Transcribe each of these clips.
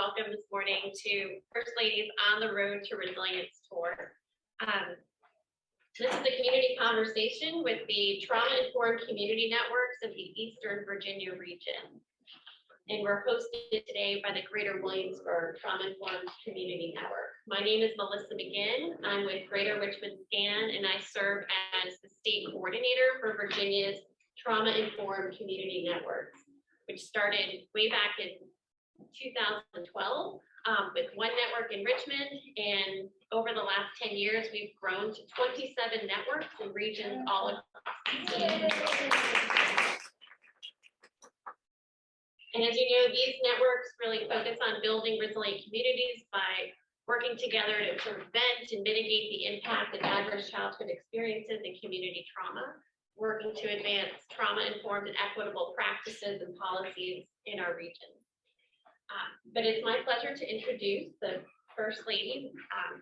welcome this morning to First Lady's On the Road to Resilience tour. This is a community conversation with the trauma-informed community networks of the Eastern Virginia region. And we're hosted today by the Greater Williamsburg Trauma-Informed Community Network. My name is Melissa McGinn. I'm with Greater Richmond SCAN, and I serve as the state coordinator for Virginia's Trauma-Informed Community Networks, which started way back in 2012 with one network in Richmond, and over the last 10 years, we've grown to 27 networks in regions all across the state. And as you know, these networks really focus on building resilient communities by working together to prevent and mitigate the impact of adverse childhood experiences and community trauma, working to advance trauma-informed and equitable practices and policies in our region. But it's my pleasure to introduce the First Lady,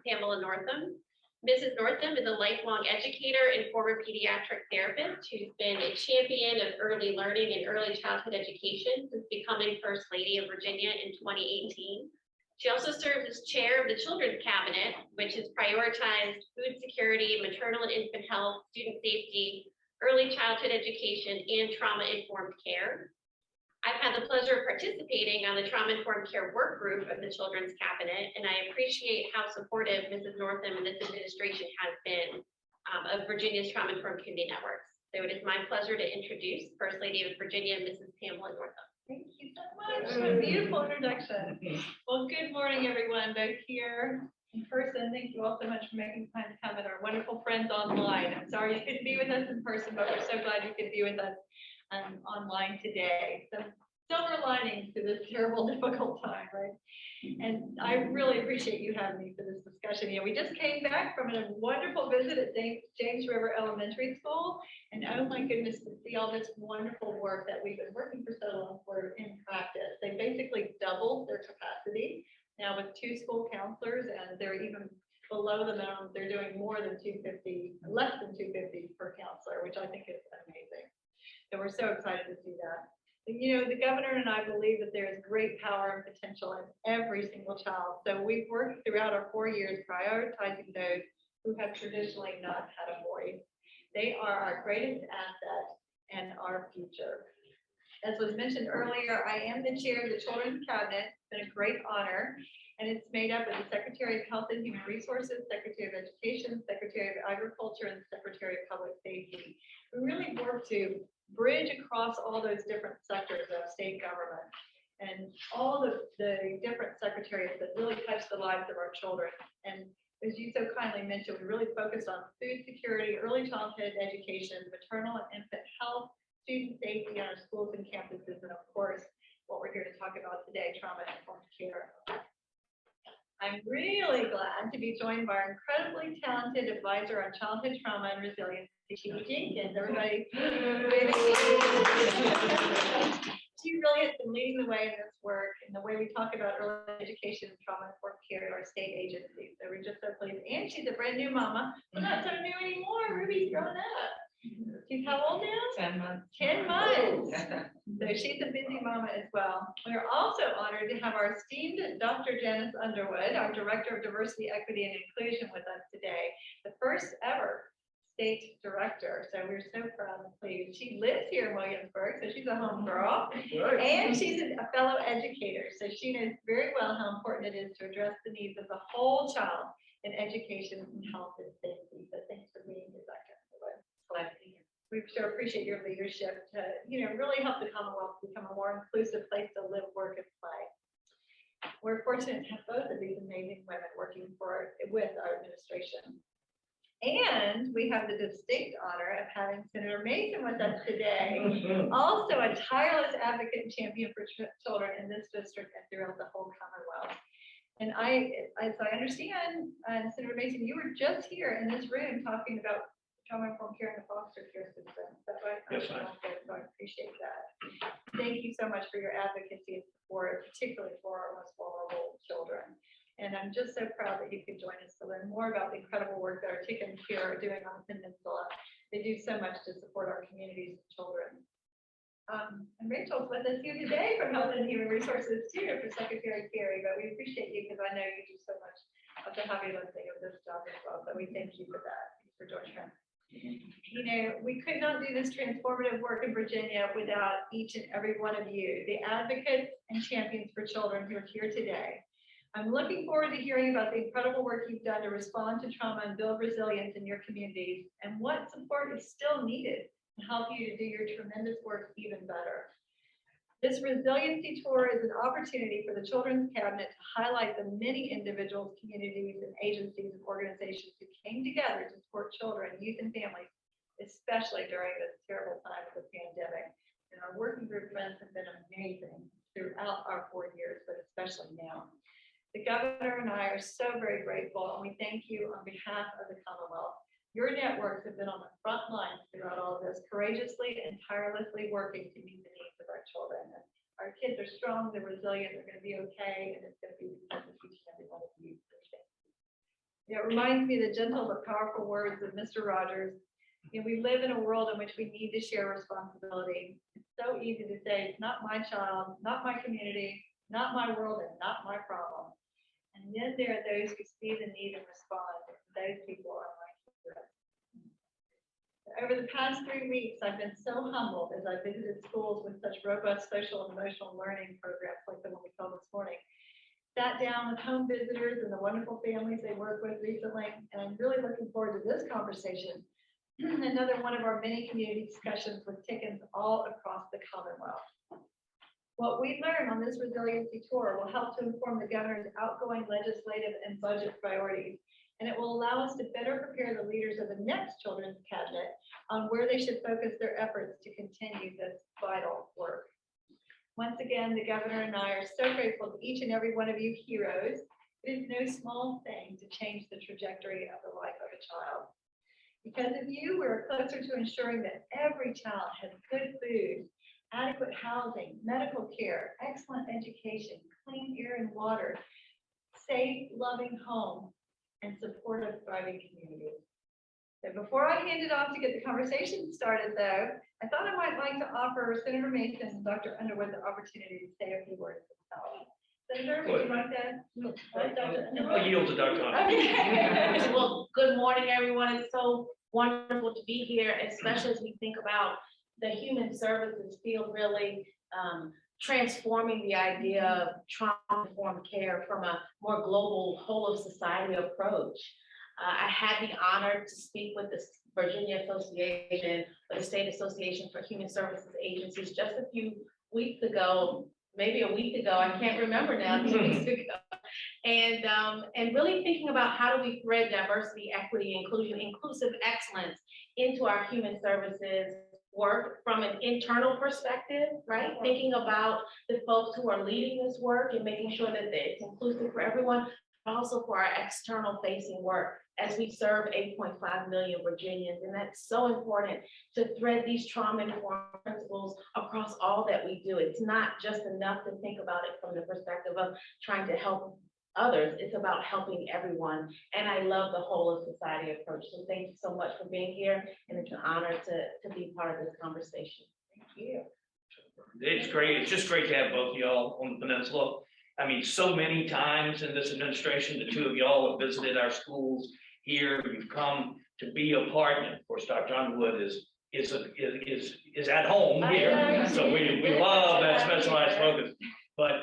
Pamela Northam. Mrs. Northam is a lifelong educator and former pediatric therapist who's been a champion of early learning and early childhood education since becoming First Lady of Virginia in 2018. She also serves as chair of the Children's Cabinet, which has prioritized food security, maternal and infant health, student safety, early childhood education, and trauma-informed care. I've had the pleasure of participating on the Trauma-Informed Care Work Group of the Children's Cabinet, and I appreciate how supportive Mrs. Northam and this administration has been of Virginia's Trauma-Informed Community Networks. So it is my pleasure to introduce First Lady of Virginia, Mrs. Pamela Northam. Thank you so much. What a beautiful introduction. Well, good morning, everyone, both here in person. Thank you all so much for making time to come, and our wonderful friends online. I'm sorry you couldn't be with us in person, but we're so glad you could be with us online today. So silver linings to this terrible, difficult time, right? And I really appreciate you having me for this discussion. You know, we just came back from a wonderful visit at James River Elementary School, and oh my goodness, to see all this wonderful work that we've been working for so long for in practice. They basically doubled their capacity now with 2 school counselors, and they're even below the minimum. They're doing more than 250, less than 250 per counselor, which I think is amazing. So we're so excited to see that. And, you know, the governor and I believe that there is great power and potential in every single child. So we've worked throughout our 4 years prioritizing those who have traditionally not had a voice. They are our greatest asset and our future. As was mentioned earlier, I am the chair of the Children's Cabinet. It's been a great honor. And it's made up of the Secretary of Health and Human Resources, Secretary of Education, Secretary of Agriculture, and Secretary of Public Safety. We really work to bridge across all those different sectors of state government and all the different secretaries that really touch the lives of our children. And as you so kindly mentioned, we really focus on food security, early childhood education, maternal and infant health, student safety on our schools and campuses, and of course, what we're here to talk about today, trauma-informed care. I'm really glad to be joined by our incredibly talented advisor on childhood trauma and resiliency, Chidi Jenkins. Everybody, she really has been leading the way in this work and the way we talk about early education and trauma-informed care at our state agencies. So we're just so pleased. And she's a brand new mama. We're not so new anymore. Ruby's grown up. She's how old now? 10 months. 10 months. So she's a busy mama as well. We are also honored to have our esteemed Dr. Janice Underwood, our Director of Diversity, Equity, and Inclusion with us today, the first ever state director. So we're so proud and pleased. She lives here in Williamsburg, so she's a home girl. And she's a fellow educator, so she knows very well how important it is to address the needs of the whole child in education and health and safety. So thanks for being here, Dr. Underwood. Glad to be here. We sure appreciate your leadership to, you know, really help the Commonwealth become a more inclusive place to live, work, and play. We're fortunate to have both of these amazing women working with our administration. And we have the distinct honor of having Senator Mason with us today, also a tireless advocate and champion for children in this district and throughout the whole Commonwealth. And as I understand, Senator Mason, you were just here in this room talking about trauma-informed care in the foster care system. Is that right? Yes, ma'am. So I appreciate that. Thank you so much for your advocacy and support, particularly for our most vulnerable children. And I'm just so proud that you could join us to learn more about the incredible work that our TICNs here are doing on the peninsula. They do so much to support our communities and children. And Rachel's with us here today from Health and Human Resources too, for Secretary Carey, but we appreciate you because I know you do so much of the heavy lifting of this job as well. So we thank you for that. Thanks for joining us. You know, we could not do this transformative work in Virginia without each and every one of you, the advocates and champions for children who are here today. I'm looking forward to hearing about the incredible work you've done to respond to trauma and build resilience in your communities, and what support is still needed to help you to do your tremendous work even better. This resiliency tour is an opportunity for the Children's Cabinet to highlight the many individuals, communities, and agencies and organizations who came together to support children, youth, and families, especially during this terrible time of the pandemic. And our working group friends have been amazing throughout our 4 years, but especially now. The governor and I are so very grateful, and we thank you on behalf of the Commonwealth. Your networks have been on the front lines throughout all of this, courageously and tirelessly working to meet the needs of our children. And our kids are strong, they're resilient, they're going to be okay, and it's going to be because of each and every one of you. It reminds me of the gentle but powerful words of Mr. Rogers. You know, we live in a world in which we need to share responsibility. It's so easy to say, it's not my child, not my community, not my world, and not my problem. And then there are those who see the need and respond. Those people are my heroes. Over the past 3 weeks, I've been so humbled as I visited schools with such robust social and emotional learning programs like the one we saw this morning. Sat down with home visitors and the wonderful families they work with recently, and I'm really looking forward to this conversation. Another one of our many community discussions with TICNs all across the Commonwealth. What we learn on this resiliency tour will help to inform the governor's outgoing legislative and budget priorities, and it will allow us to better prepare the leaders of the next Children's Cabinet on where they should focus their efforts to continue this vital work. Once again, the governor and I are so grateful to each and every one of you heroes. It is no small thing to change the trajectory of the life of a child. Because of you, we're closer to ensuring that every child has good food, adequate housing, medical care, excellent education, clean air and water, safe, loving home, and supportive, thriving communities. So before I hand it off to get the conversation started, though, I thought I might like to offer Senator Mason and Dr. Underwood the opportunity to say a few words themselves. Senator, would you like to? I'll yield to Dr. Underwood. Okay. Well, good morning, everyone. It's so wonderful to be here, especially as we think about the human services field really transforming the idea of trauma-informed care from a more global whole of society approach. I had the honor to speak with the Virginia Association, or the State Association for Human Services Agencies just a few weeks ago, maybe a week ago, I can't remember now, 2 weeks ago. And really thinking about how do we thread diversity, equity, inclusion, inclusive excellence into our human services work from an internal perspective, right? Thinking about the folks who are leading this work and making sure that it's inclusive for everyone, but also for our external facing work as we serve 8.5 million Virginians. And that's so important to thread these trauma-informed principles across all that we do. It's not just enough to think about it from the perspective of trying to help others. It's about helping everyone. And I love the whole of society approach. So thank you so much for being here. And it's an honor to be part of this conversation. Thank you. It's great. It's just great to have both of y'all on the peninsula. I mean, so many times in this administration, the two of y'all have visited our schools here. You've come to be a part. And of course, Dr. Underwood is at home here. So we love that specialized focus. But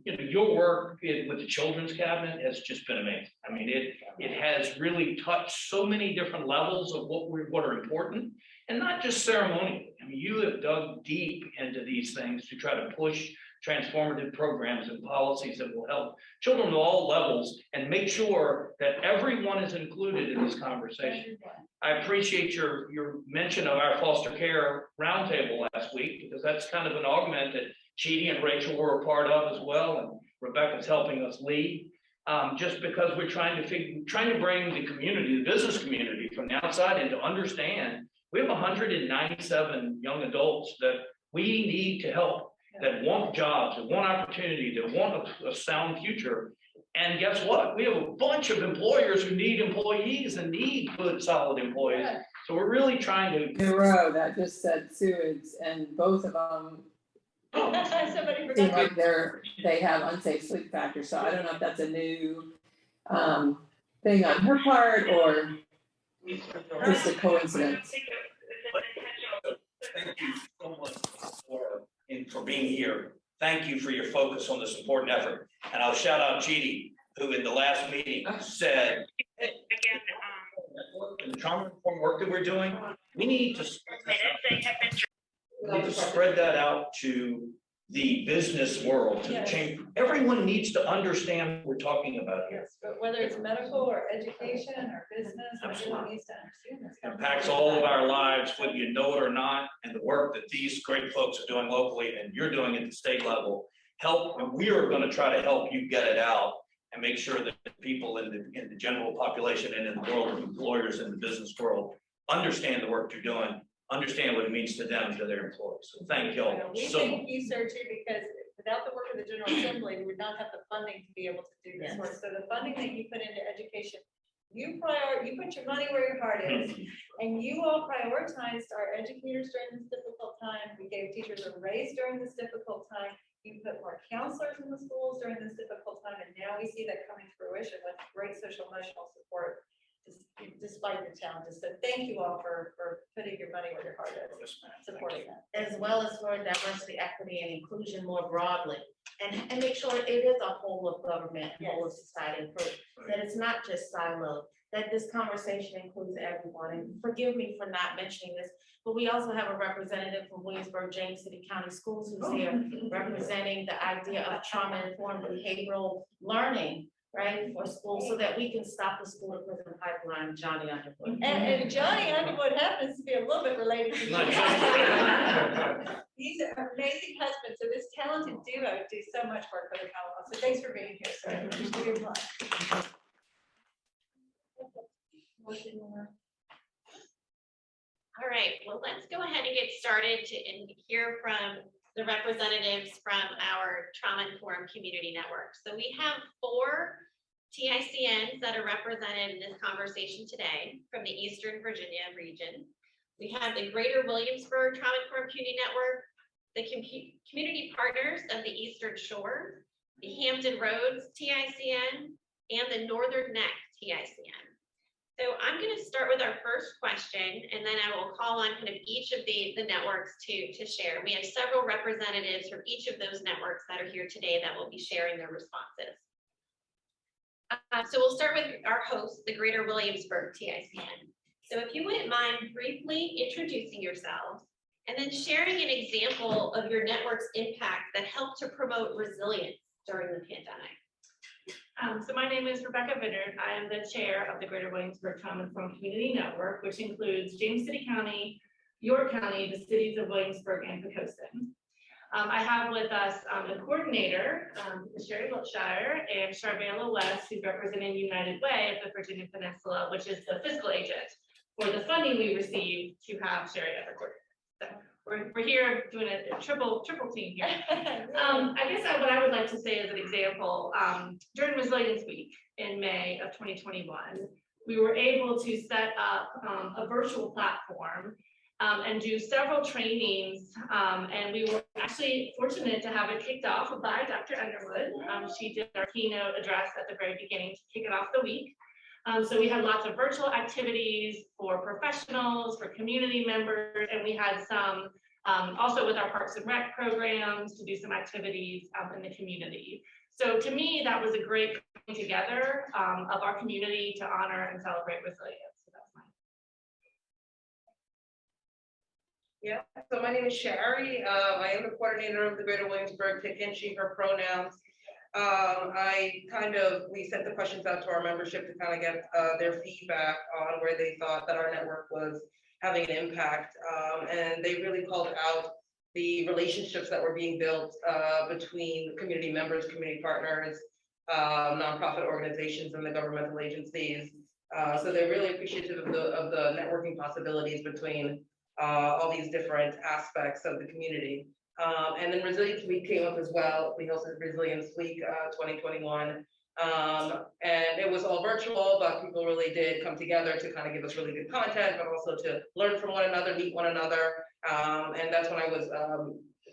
you know, your work with the Children's Cabinet has just been amazing. I mean, it has really touched so many different levels of what are important, and not just ceremonial. I mean, you have dug deep into these things to try to push transformative programs and policies that will help children at all levels and make sure that everyone is included in this conversation. I appreciate your mention of our foster care roundtable last week, because that's kind of an augment that Chidi and Rachel were a part of as well, and Rebecca's helping us lead. Just because we're trying to bring the community, the business community from the outside in to understand we have 197 young adults that we need to help, that want jobs, that want opportunity, that want a sound future. And guess what? We have a bunch of employers who need employees and need good, solid employees. So we're really trying to. In a row that just said sewage, and both of them Somebody seem forgot. like they have unsafe sleep factors, so I don't know if that's a new thing on her part or just a coincidence. Thank you so much for being here. Thank you for your focus on this important effort. And I'll shout out Chidi, who in the last meeting said, the trauma-informed work that we're doing, we need to spread that out to the business world, to the Yes. chamber. Everyone needs to understand what we're talking about here. Yes, but whether it's medical or education or business, everyone needs to understand this. Impacts all of our lives, whether you know it or not, and the work that these great folks are doing locally and you're doing at the state level help, and we are going to try to help you get it out and make sure that people in the general population and in the world of employers and the business world understand the work you're doing, understand what it means to them and to their employees. So thank you all We so much. thank you, sir, too, because without the work of the General Assembly, we would not have the funding to be able to do this work. So the funding that you put into education, you put your money where your heart is, and you all prioritized our educators during this difficult time. We gave teachers a raise during this difficult time. You put more counselors in the schools during this difficult time, and now we see that coming to fruition with great social emotional support despite the challenges. So thank you all for putting your money where your heart is, supporting that. As well as for diversity, equity, and inclusion more broadly. And make sure it is a whole of government, and whole of society approach, that it's not just siloed, that this conversation includes everyone. And forgive me for not mentioning this, but we also have a representative from Williamsburg, James City County Schools, who's here representing the idea of trauma-informed behavioral learning, right, for schools, so that we can stop the school to prison pipeline, Johnny Underwood. And Johnny Underwood happens to be a little bit related to Not you. just- He's an amazing husband, so this talented duo do so much work for the Commonwealth. So thanks for being here, sir. Just give you a applause. All right, well, let's go ahead and get started and hear from the representatives from our trauma-informed community network. So we have 4 TICNs that are represented in this conversation today from the Eastern Virginia region. We have the Greater Williamsburg Trauma-informed Community Network, the community partners of the Eastern Shore, the Hampton Roads TICN, and the Northern Neck TICN. So I'm going to start with our first question, and then I will call on kind of each of the networks to share. We have several representatives from each of those networks that are here today that will be sharing their responses. So we'll start with our host, the Greater Williamsburg TICN. So if you wouldn't mind briefly introducing yourselves and then sharing an example of your network's impact that helped to promote resilience during the pandemic. So my name is Rebecca Vinnard. I am the chair of the Greater Williamsburg Trauma-Informed Community Network, which includes James City County, York County, the cities of Williamsburg and Pocosin. I have with us the coordinator, Sherry Wiltshire, and Charvela West, who's representing United Way of the Virginia Peninsula, which is the fiscal agent for the funding we receive to have Sherry as our coordinator. So we're here doing a triple team here. I guess what I would like to say as an example, during Resilience Week in May of 2021, we were able to set up a virtual platform and do several trainings, and we were actually fortunate to have it kicked off by Dr. Underwood. She did our keynote address at the very beginning to kick it off the week. So we had lots of virtual activities for professionals, for community members, and we had some also with our Parks and Rec programs to do some activities in the community. So to me, that was a great coming together of our community to honor and celebrate resilience. So that's mine. Yeah, so my name is Sherry. I am the coordinator of the Greater Williamsburg TICN, she, her pronouns. We sent the questions out to our membership to kind of get their feedback on where they thought that our network was having an impact. And they really called out the relationships that were being built between community members, community partners, nonprofit organizations, and the governmental agencies. So they're really appreciative of the networking possibilities between all these different aspects of the community. And then Resilience Week came up as well. We hosted Resilience Week 2021. And it was all virtual, but people really did come together to kind of give us really good content, but also to learn from one another, meet one another. And that's when I was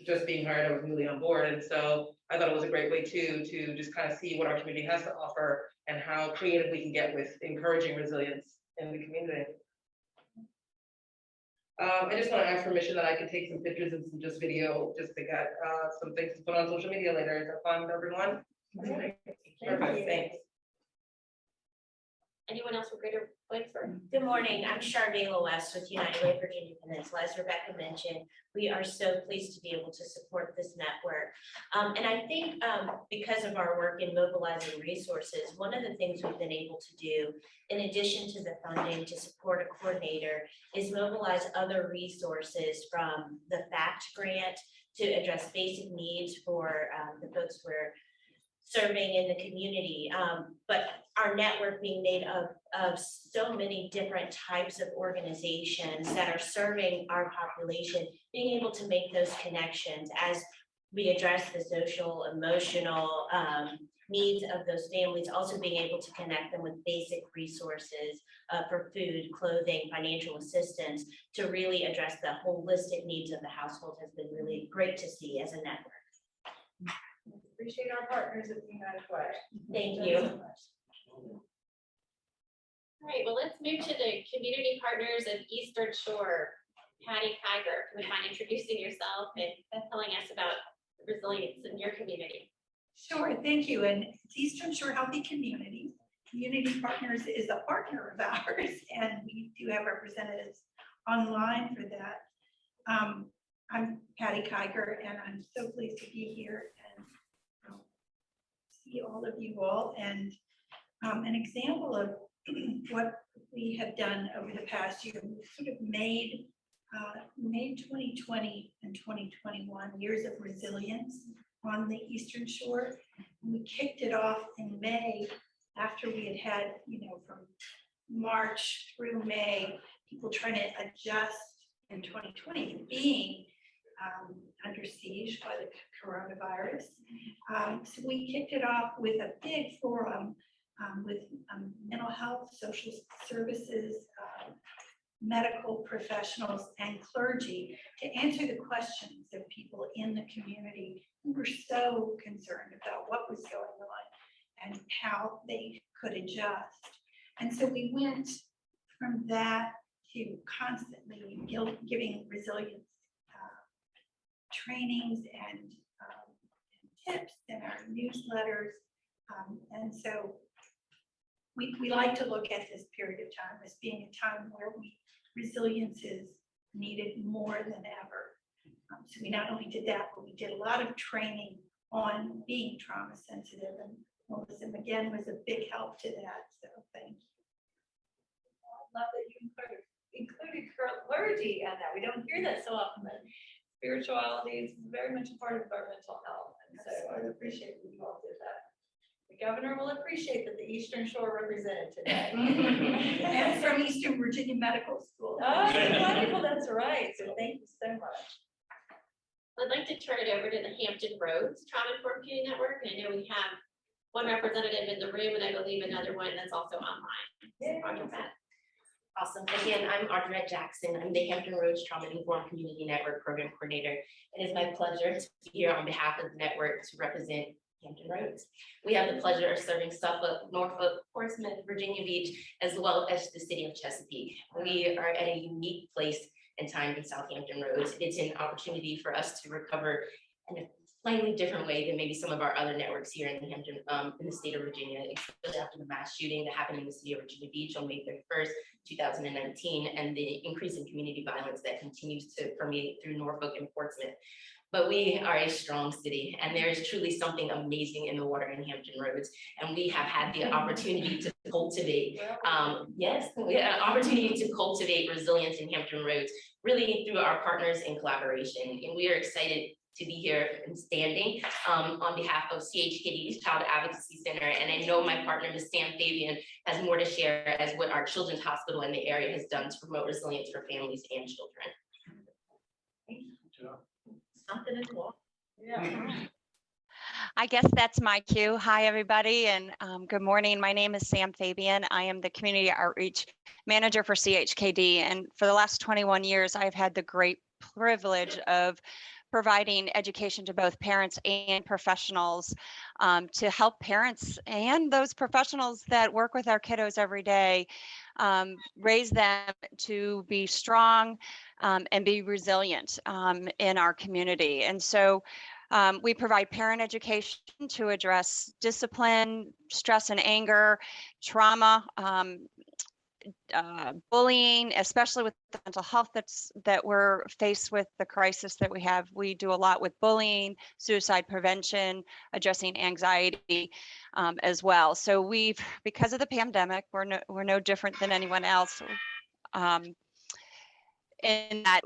just being hired, I was newly on board. And so I thought it was a great way to just kind of see what our community has to offer and how creative we can get with encouraging resilience in the community. I just want to ask permission that I can take some pictures and some just video, just to get some things to put on social media later. Is that fine with everyone? Perfect, thanks. Anyone else from Greater Williamsburg? Good morning, I'm Charvela West with United Way Virginia Peninsula. As Rebecca mentioned, we are so pleased to be able to support this network. And I think because of our work in mobilizing resources, one of the things we've been able to do, in addition to the funding to support a coordinator, is mobilize other resources from the FACT grant to address basic needs for the folks we're serving in the community, but our network being made of so many different types of organizations that are serving our population, being able to make those connections as we address the social, emotional needs of those families, also being able to connect them with basic resources for food, clothing, financial assistance to really address the holistic needs of the household has been really great to see as a network. Appreciate our partners at the United Way. Thank you. All right, well, let's move to the community partners of Eastern Shore. Patty Kiger, would you mind introducing yourself and telling us about resilience in your community? Sure, thank you. And Eastern Shore Healthy Community. Community Partners is a partner of ours, and we do have representatives online for that. I'm Patty Kiger, and I'm so pleased to be here and see all of you all. And an example of what we have done over the past year, we sort of made 2020 and 2021 years of resilience on the Eastern Shore. And we kicked it off in May after we had, from March through May, people trying to adjust in 2020 being under siege by the coronavirus. So we kicked it off with a big forum with mental health, social services, medical professionals, and clergy to answer the questions of people in the community who were so concerned about what was going on and how they could adjust. And so we went from that to constantly giving resilience trainings and tips in our newsletters. And so we like to look at this period of time as being a time where resilience is needed more than ever. So we not only did that, but we did a lot of training on being trauma sensitive, and Melissa again was a big help to that. So thank you. I love that you included clergy and that. We don't hear that so often, but spirituality is very much a part of our mental health. And so I appreciate that you all did that. The governor will appreciate that the Eastern Shore represented today. And from Eastern Virginia Medical School. Oh, wonderful, that's right. So thank you so much. I'd like to turn it over to the Hampton Roads Trauma Informed Community Network. And I know we have one representative in the room and I believe another one that's also online. Audrey. Awesome. Again, I'm Audrey Jackson. I'm the Hampton Roads Trauma Informed Community Network Program Coordinator. It is my pleasure to be here on behalf of the network to represent Hampton Roads. We have the pleasure of serving Suffolk, Norfolk, Portsmouth, Virginia Beach, as well as the city of Chesapeake. We are at a unique place and time in Southampton Roads. It's an opportunity for us to recover in a slightly different way than maybe some of our other networks here in Hampton, in the state of Virginia, especially after the mass shooting that happened in the city of Virginia Beach on May 31st, 2019, and the increase in community violence that continues to permeate through Norfolk and Portsmouth. But we are a strong city, and there is truly something amazing in the water in Hampton Roads. And we have had the opportunity to cultivate, we had an opportunity to cultivate resilience in Hampton Roads, really through our partners in collaboration. And we are excited to be here and standing on behalf of CHKD's Child Advocacy Center. And I know my partner, Ms. Sam Fabian, has more to share as what our children's hospital in the area has done to promote resilience for families and children. Something in the wall. Yeah. I guess that's my cue. Hi, everybody, and good morning. My name is Sam Fabian. I am the Community Outreach Manager for CHKD, and for the last 21 years, I've had the great privilege of providing education to both parents and professionals to help parents and those professionals that work with our kiddos every day raise them to be strong and be resilient in our community. And so we provide parent education to address discipline, stress and anger, trauma, bullying, especially with the mental health that we're faced with, the crisis that we have. We do a lot with bullying, suicide prevention, addressing anxiety as well. So because of the pandemic, we're no different than anyone else in that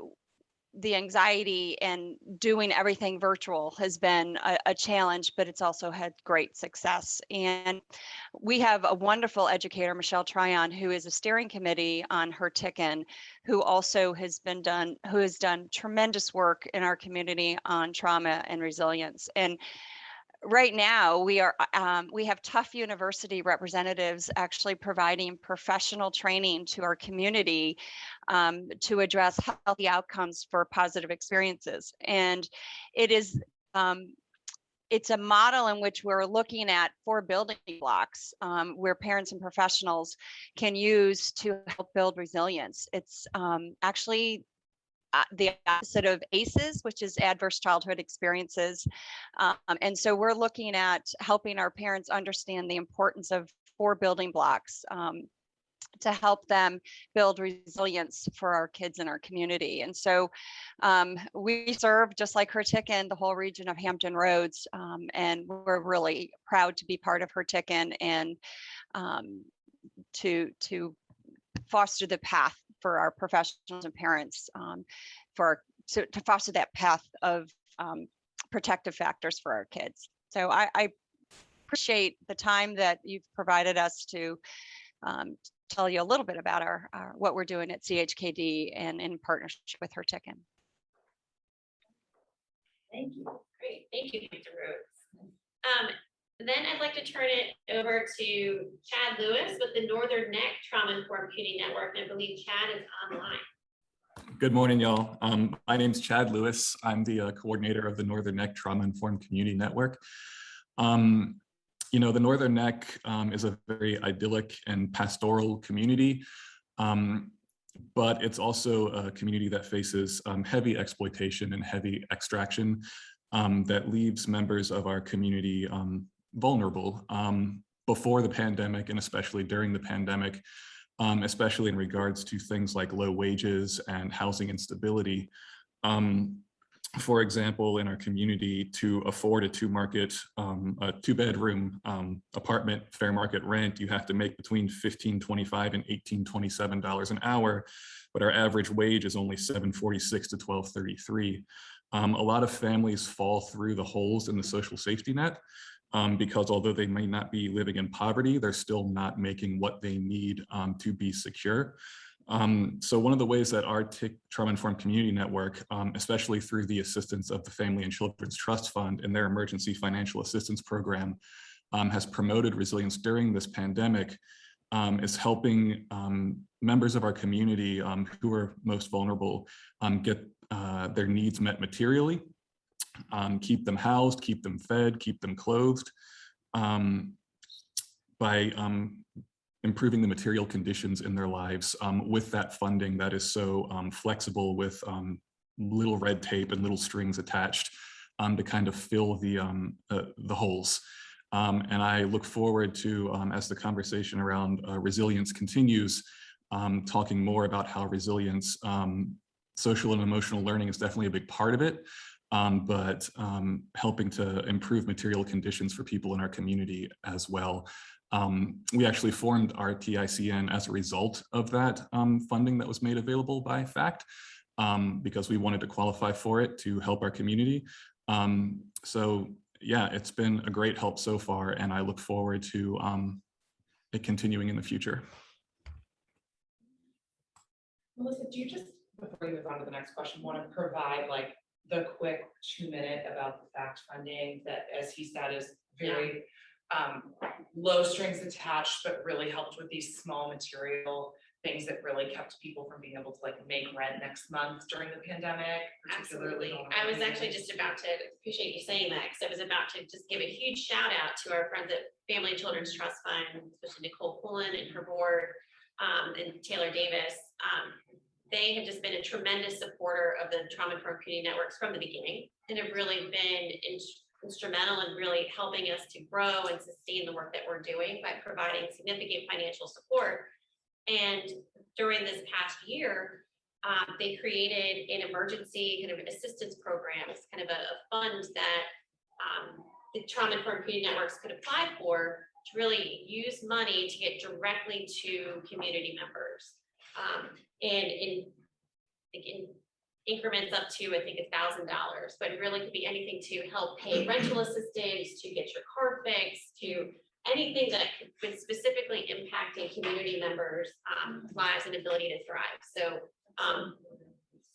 the anxiety and doing everything virtual has been a challenge, but it's also had great success. And we have a wonderful educator, Michelle Tryon, who is a steering committee on her TICN, who also has done tremendous work in our community on trauma and resilience. And right now, we have Tough University representatives actually providing professional training to our community to address healthy outcomes for positive experiences. And it's a model in which we're looking at 4 building blocks where parents and professionals can use to help build resilience. It's actually the opposite of ACEs, which is adverse childhood experiences. And so we're looking at helping our parents understand the importance of 4 building blocks to help them build resilience for our kids in our community. And so we serve, just like her TICN, the whole region of Hampton Roads, and we're really proud to be part of her TICN and to foster the path for our professionals and parents to foster that path of protective factors for our kids. So I appreciate the time that you've provided us to tell you a little bit about what we're doing at CHKD and in partnership with her TICN. Thank you. Great. Thank you, Dr. Rhodes. Then I'd like to turn it over to Chad Lewis with the Northern Neck Trauma Informed Community Network. And I believe Chad is online. Good morning, y'all. My name's Chad Lewis. I'm the coordinator of the Northern Neck Trauma Informed Community Network. You know, the Northern Neck is a very idyllic and pastoral community, but it's also a community that faces heavy exploitation and heavy extraction that leaves members of our community vulnerable before the pandemic and especially during the pandemic, especially in regards to things like low wages and housing instability. For example, in our community, to afford a 2-bedroom apartment fair market rent, you have to make between $15.25 and $18.27 an hour, but our average wage is only $7.46 to $12.33. A lot of families fall through the holes in the social safety net because although they may not be living in poverty, they're still not making what they need to be secure. So one of the ways that our Trauma Informed Community Network, especially through the assistance of the Family and Children's Trust Fund and their Emergency Financial Assistance Program, has promoted resilience during this pandemic, is helping members of our community who are most vulnerable get their needs met materially, keep them housed, keep them fed, keep them clothed, by improving the material conditions in their lives with that funding that is so flexible with little red tape and little strings attached to kind of fill the holes. And I look forward to, as the conversation around resilience continues, talking more about how resilience, social and emotional learning is definitely a big part of it, but helping to improve material conditions for people in our community as well. We actually formed our TICN as a result of that funding that was made available by FACT, because we wanted to qualify for it to help our community. So yeah, it's been a great help so far, and I look forward to it continuing in the future. Melissa, do you just, before you move on to the next question, want to provide like the quick 2-minute about the fact funding that, as he said, is very low strings attached, but really helped with these small material things that really kept people from being able to like make rent next month during the pandemic. Absolutely. I was actually just about to, appreciate you saying that, because I was about to just give a huge shout out to our friends at Family and Children's Trust Fund, especially Nicole Pullen and her board, and Taylor Davis. They have just been a tremendous supporter of the trauma-informed community networks from the beginning, and have really been instrumental in really helping us to grow and sustain the work that we're doing by providing significant financial support. And during this past year, they created an emergency kind of assistance program. It's kind of a fund that the trauma-informed community networks could apply for to really use money to get directly to community members. And in increments up to, I think, $1,000, but it really could be anything to help pay rental assistance, to get your car fixed, to anything that could specifically impacting community members' lives and ability to thrive. So,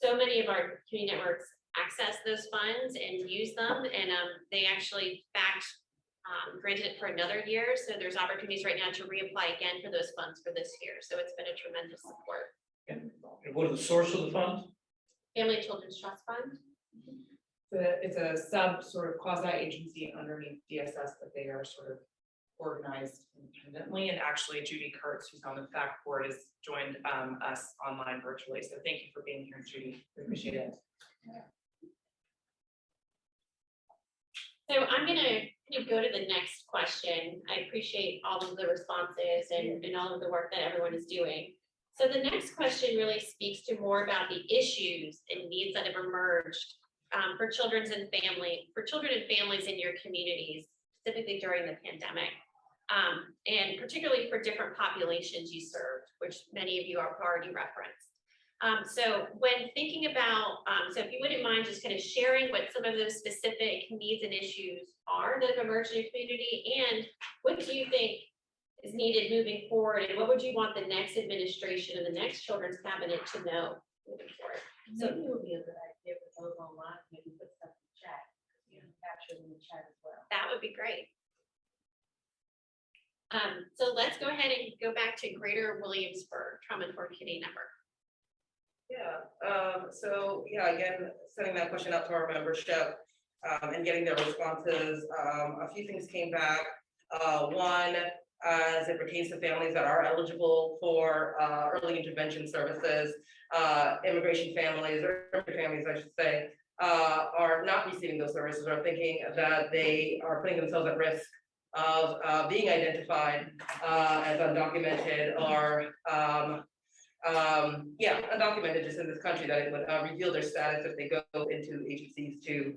so many of our community networks access those funds and use them, and they actually granted it for another year. So there's opportunities right now to reapply again for those funds for this year. So it's been a tremendous support. And what are the source of the funds? Family and Children's Trust Fund. It's a sub sort of quasi agency underneath DSS that they are sort of organized independently. And actually Judy Kurtz, who's on the fact board, has joined us online virtually. So thank you for being here, Judy. We appreciate it. So I'm gonna go to the next question. I appreciate all of the responses and all of the work that everyone is doing. So the next question really speaks to more about the issues and needs that have emerged for children and families in your communities, specifically during the pandemic, and particularly for different populations you served, which many of you are already referenced. So when thinking about, so if you wouldn't mind just kind of sharing what some of those specific needs and issues are that have emerged in your community, and what do you think is needed moving forward, and what would you want the next administration and the next children's cabinet to know moving forward? So it would be a good idea for those online, maybe put stuff in the chat, capture in the chat as well. That would be great. So let's go ahead and go back to Greater Williamsburg Trauma-Informed Community Network. So again, sending that question out to our membership and getting their responses. A few things came back. One, as it pertains to families that are eligible for early intervention services, immigration families, or families, I should say, are not receiving those services, or thinking that they are putting themselves at risk of being identified as undocumented, or undocumented just in this country, that it would reveal their status if they go into agencies to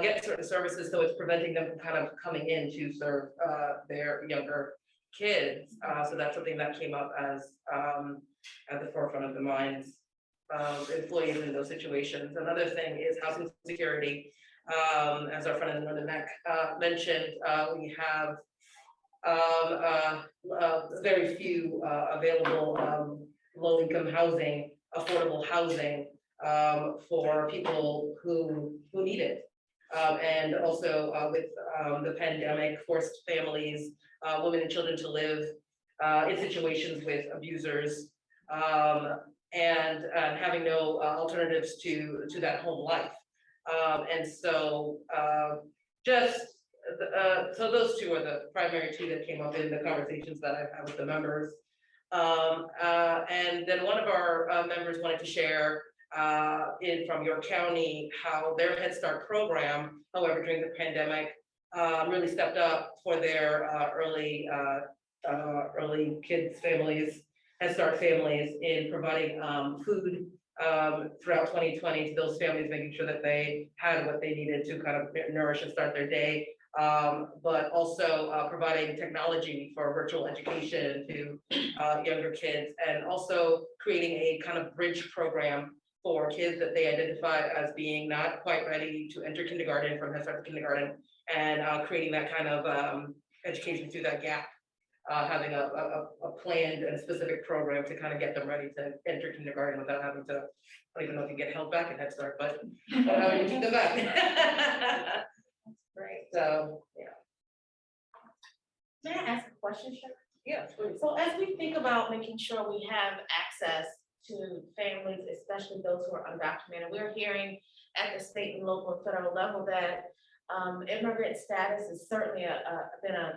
get certain services. So it's preventing them from kind of coming in to serve their younger kids. So that's something that came up as at the forefront of the minds of employees in those situations. Another thing is housing security. As our friend in the neck mentioned, we have very few available low-income housing, affordable housing for people who need it. And also with the pandemic, forced families, women and children to live in situations with abusers, and having no alternatives to that home life. And so so those two are the primary two that came up in the conversations that I've had with the members. And then one of our members wanted to share from York County how their Head Start program, however, during the pandemic, really stepped up for their early kids families, Head Start families, in providing food throughout 2020 to those families, making sure that they had what they needed to kind of nourish and start their day, but also providing technology for virtual education to younger kids, and also creating a kind of bridge program for kids that they identify as being not quite ready to enter kindergarten, from Head Start to kindergarten, and creating that kind of education through that gap. having a planned and specific program to kind of get them ready to enter kindergarten without having to, I don't even know if you get held back in Head Start, but having to keep them back. Great. So, yeah. May I ask a question, Sharon? Yeah, please. So as we think about making sure we have access to families, especially those who are undocumented, we're hearing at the state and local and federal level that immigrant status is certainly been an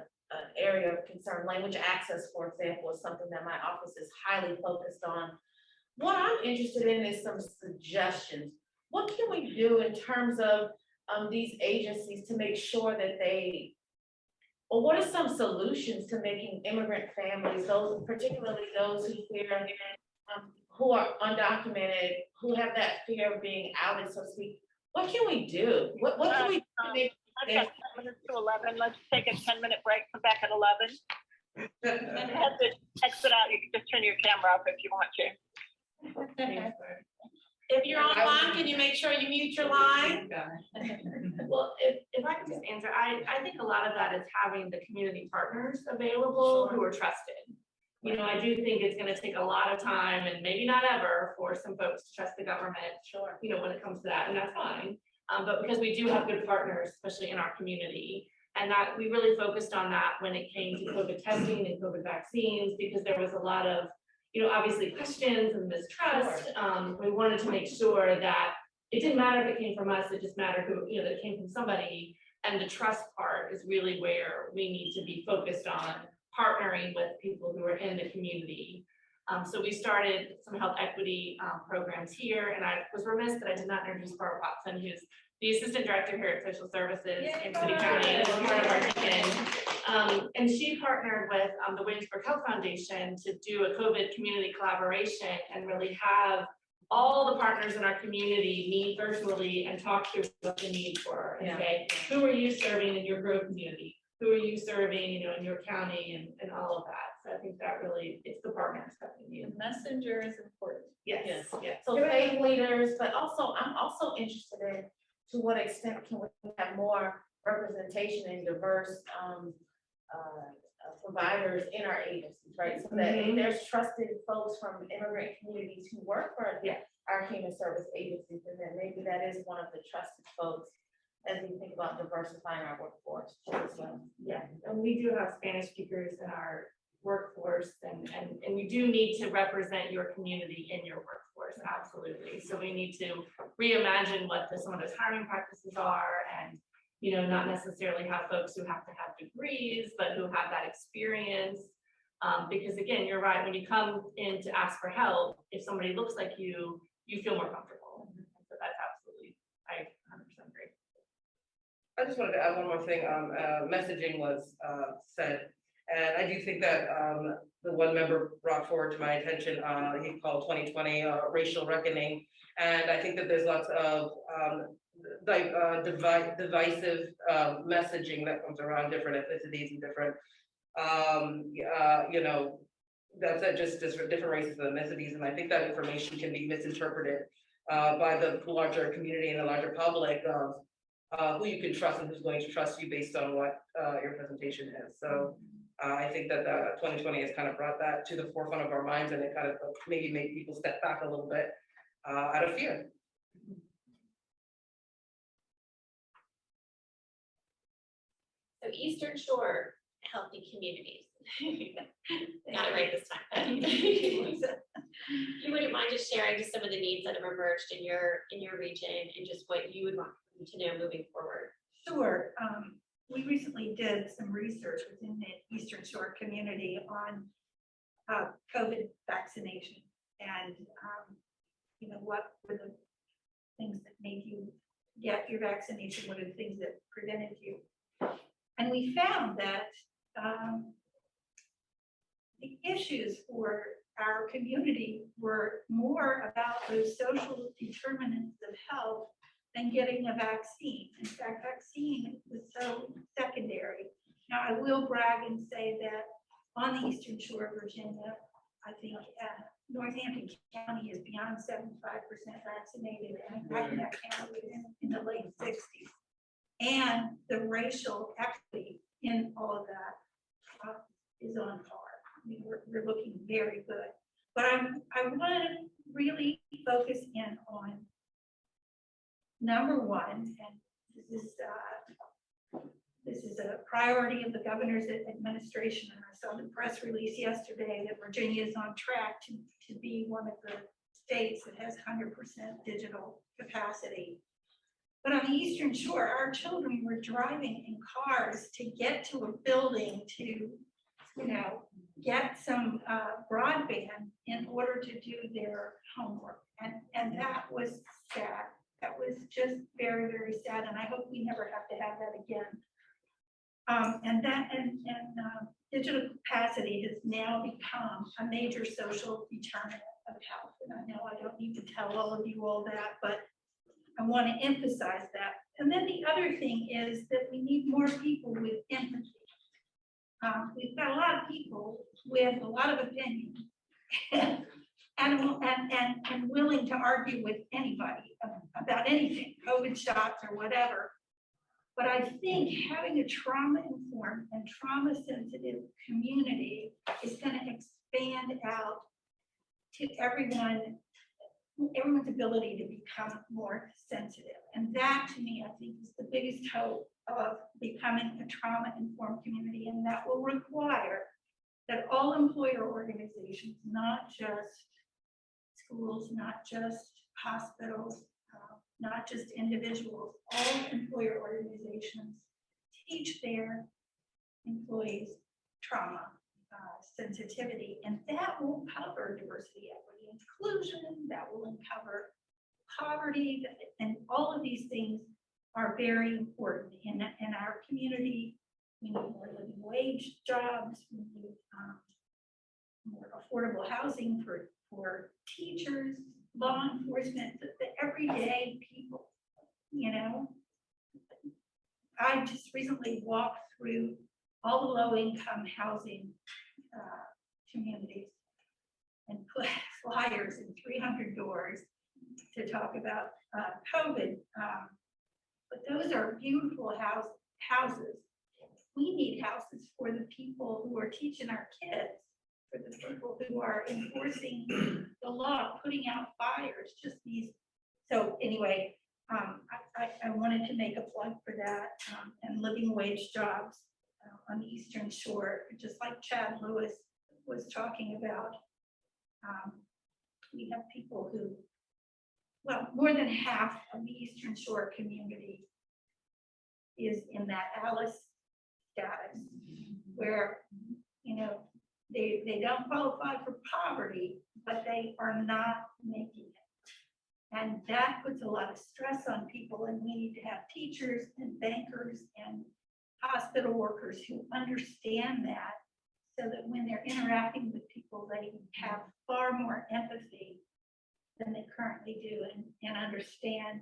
area of concern. Language access, for example, is something that my office is highly focused on. What I'm interested in is some suggestions. What can we do in terms of these agencies to make sure that or what are some solutions to making immigrant families, those particularly those who fear, who are undocumented, who have that fear of being outed, so to speak? What can we do? What can we do to make I've got 10 minutes to 11. Let's take a 10-minute break, come back at 11. And have to exit out. You can just turn your camera off if you want to. If you're online, can you make sure you mute your line? Well, if I could just answer, I think a lot of that is having the community partners available who are trusted. You know, I do think it's gonna take a lot of time and maybe not ever for some folks to trust the government, you know, when it comes to that, and that's fine. But because we do have good partners, especially in our community, and that we really focused on that when it came to COVID testing and COVID vaccines, because there was a lot of, you know, obviously questions and mistrust. We wanted to make sure that it didn't matter if it came from us, it just mattered who, you know, that it came from somebody. And the trust part is really where we need to be focused on partnering with people who are in the community. So we started some health equity programs here, and I was remiss that I did not introduce Barbara Watson, who's the assistant director here at Social Services in City County, and is part of our TICN. And she partnered with the Williamsburg Health Foundation to do a COVID community collaboration and really have all the partners in our community meet virtually and talk through what the needs were. And say, who are you serving in your growth community? Who are you serving, you know, in your county and all of that. So I think that really, it's the partners that we need. Messenger is important. Yes. So faith leaders, but also, I'm also interested in to what extent can we have more representation in diverse providers in our agencies, right? So that if there's trusted folks from immigrant communities who work for our human service agencies, and then maybe that is one of the trusted folks as we think about diversifying our workforce as well. Yeah, and we do have Spanish speakers in our workforce, and we do need to represent your community in your workforce, absolutely. So we need to reimagine what some of those hiring practices are, and you know, not necessarily have folks who have to have degrees, but who have that experience. Because again, you're right, when you come in to ask for help, if somebody looks like you feel more comfortable. So that's absolutely, I 100% agree. I just wanted to add one more thing. Messaging was said, and I do think that the one member brought forward to my attention, he called 2020 racial reckoning, and I think that there's lots of divisive messaging that comes around different ethnicities and different, you know, that's just different races and ethnicities, and I think that information can be misinterpreted by the larger community and the larger public of who you can trust and who's going to trust you based on what your presentation is. So I think that 2020 has kind of brought that to the forefront of our minds, and it kind of maybe made people step back a little bit out of fear. So Eastern Shore Healthy Communities. Got it right this time. You wouldn't mind just sharing just some of the needs that have emerged in your region and just what you would want to know moving forward? Sure. We recently did some research within the Eastern Shore community on COVID vaccination, and you know, what were the things that made you get your vaccination? What are the things that prevented you? And we found that the issues for our community were more about those social determinants of health than getting a vaccine. In fact, vaccine was so secondary. Now, I will brag and say that on the Eastern Shore of Virginia, I think Northampton County is beyond 75% vaccinated, and that county was in the late 60s. And the racial equity in all of that is on par. I mean, we're looking very good. But I want to really focus in on number one, and this is a priority of the governor's administration. And I saw the press release yesterday that Virginia is on track to be one of the states that has 100% digital capacity. But on the Eastern Shore, our children were driving in cars to get to a building to, you know, get some broadband in order to do their homework. And that was sad. That was just very, very sad. And I hope we never have to have that again. Digital capacity has now become a major social determinant of health. And I know I don't need to tell all of you all that, but I want to emphasize that. And then the other thing is that we need more people with empathy. We've got a lot of people with a lot of opinion and willing to argue with anybody about anything, COVID shots or whatever. But I think having a trauma-informed and trauma-sensitive community is going to expand out to everyone's ability to become more sensitive. And that, to me, I think is the biggest hope of becoming a trauma-informed community. And that will require that all employer organizations, not just schools, not just hospitals, not just individuals, all employer organizations teach their employees trauma sensitivity, and that will cover diversity, equity, inclusion, that will cover poverty, and all of these things are very important in our community. We need more living wage jobs, we need more affordable housing for teachers, law enforcement, the everyday people, you know. I just recently walked through all the low-income housing communities and put flyers in 300 doors to talk about COVID. But those are beautiful houses. We need houses for the people who are teaching our kids, for the people who are enforcing the law, putting out fires, just these. So anyway, I wanted to make a plug for that, and living wage jobs on the Eastern Shore, just like Chad Lewis was talking about. We have people who, well, more than half of the Eastern Shore community is in that Alice status, where, you know, they don't qualify for poverty, but they are not making it. And that puts a lot of stress on people, and we need to have teachers and bankers and hospital workers who understand that, so that when they're interacting with people, they have far more empathy than they currently do, and understand,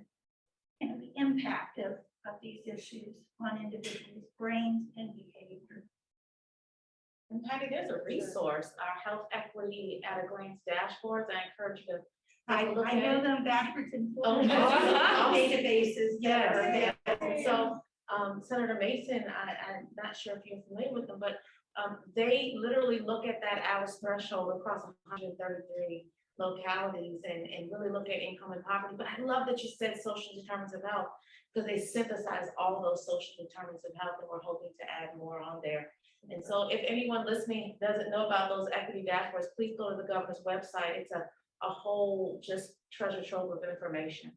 you know, the impact of these issues on individuals' brains and behavior. And Patty, there's a resource, our health equity at a glance dashboards. I encourage you to. I know them backwards and forwards. Oh, Databases, yes. So Senator Mason, I'm not sure if you're familiar with them, but they literally look at that Alice threshold across 133 localities and really look at income and poverty. But I love that you said social determinants of health, because they synthesize all those social determinants of health, and we're hoping to add more on there. And so if anyone listening doesn't know about those equity dashboards, please go to the governor's website. It's a whole just treasure trove of information.